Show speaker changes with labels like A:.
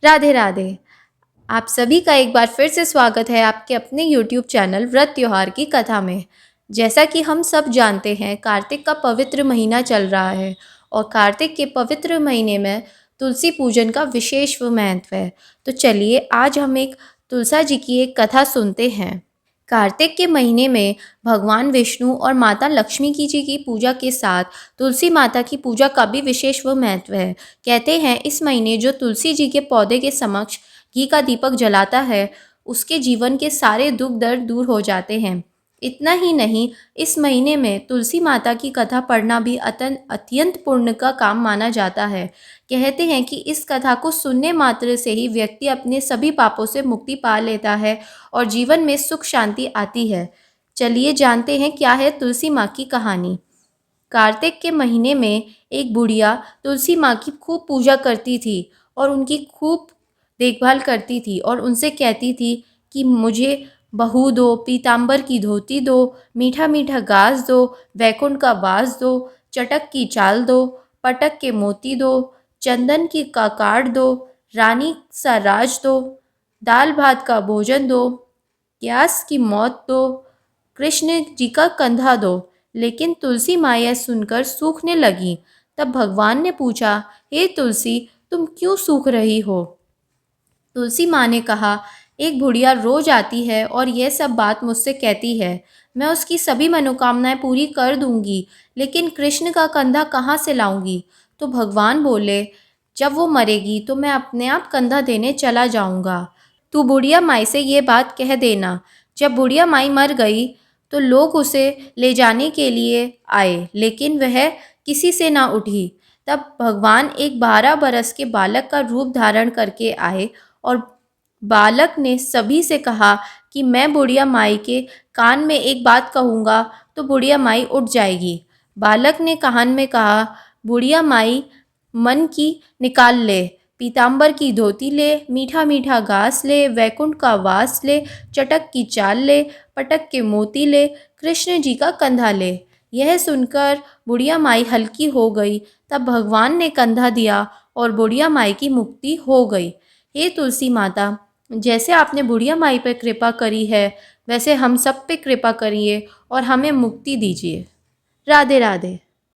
A: राधे राधे। आप सभी का एक बार फिर से स्वागत है आपके अपने यूट्यूब चैनल व्रत त्योहार की कथा में। जैसा कि हम सब जानते हैं, कार्तिक का पवित्र महीना चल रहा है और कार्तिक के पवित्र महीने में तुलसी पूजन का विशेष महत्व है। तो चलिए आज हम एक तुलसा जी की एक कथा सुनते हैं। कार्तिक के महीने में भगवान विष्णु और माता लक्ष्मी जी की पूजा के साथ तुलसी माता की पूजा का भी विशेष महत्व है। कहते हैं इस महीने जो तुलसी जी के पौधे के समक्ष घी का दीपक जलाता है, उसके जीवन के सारे दुख दर्द दूर हो जाते हैं। इतना ही नहीं, इस महीने में तुलसी माता की कथा पढ़ना भी अत्यंत पुण्य का काम माना जाता है। कहते हैं कि इस कथा को सुनने मात्र से ही व्यक्ति अपने सभी पापों से मुक्ति पा लेता है और जीवन में सुख शांति आती है। चलिए जानते हैं क्या है तुलसी माँ की कहानी। कार्तिक के महीने में एक बुढ़िया तुलसी माँ की खूब पूजा करती थी और उनकी खूब देखभाल करती थी और उनसे कहती थी कि मुझे बहू दो, पीताम्बर की धोती दो, मीठा मीठा घास दो, वैकुंठ का वास दो, चटक की चाल दो, पटक के मोती दो, चंदन की का काट दो, रानी सा राज दो, दाल भात का भोजन दो, प्यास की मौत दो, कृष्ण जी का कंधा दो। लेकिन तुलसी माँ यह सुनकर सूखने लगी। तब भगवान ने पूछा, हे तुलसी, तुम क्यों सूख रही हो? तुलसी माँ ने कहा, एक बुढ़िया रोज आती है और यह सब बात मुझसे कहती है। मैं उसकी सभी मनोकामनाएं पूरी कर दूंगी, लेकिन कृष्ण का कंधा कहाँ से लाऊंगी? तो भगवान बोले, जब वो मरेगी तो मैं अपने आप कंधा देने चला जाऊंगा। तू बुढ़िया माई से ये बात कह देना। जब बुढ़िया माई मर गई तो लोग उसे ले जाने के लिए आए, लेकिन वह किसी से ना उठी। तब भगवान एक 12 बरस के बालक का रूप धारण करके आए और बालक ने सभी से कहा कि मैं बुढ़िया माई के कान में एक बात कहूँगा तो बुढ़िया माई उठ जाएगी। बालक ने कान में कहा, बुढ़िया माई मन की निकाल ले, पीताम्बर की धोती ले, मीठा मीठा घास ले, वैकुंठ का वास ले, चटक की चाल ले, पटक के मोती ले, कृष्ण जी का कंधा ले। यह सुनकर बुढ़िया माई हल्की हो गई। तब भगवान ने कंधा दिया और बुढ़िया माई की मुक्ति हो गई। हे तुलसी माता, जैसे आपने बुढ़िया माई पर कृपा करी है, वैसे हम सब पे कृपा करिए और हमें मुक्ति दीजिए। राधे राधे।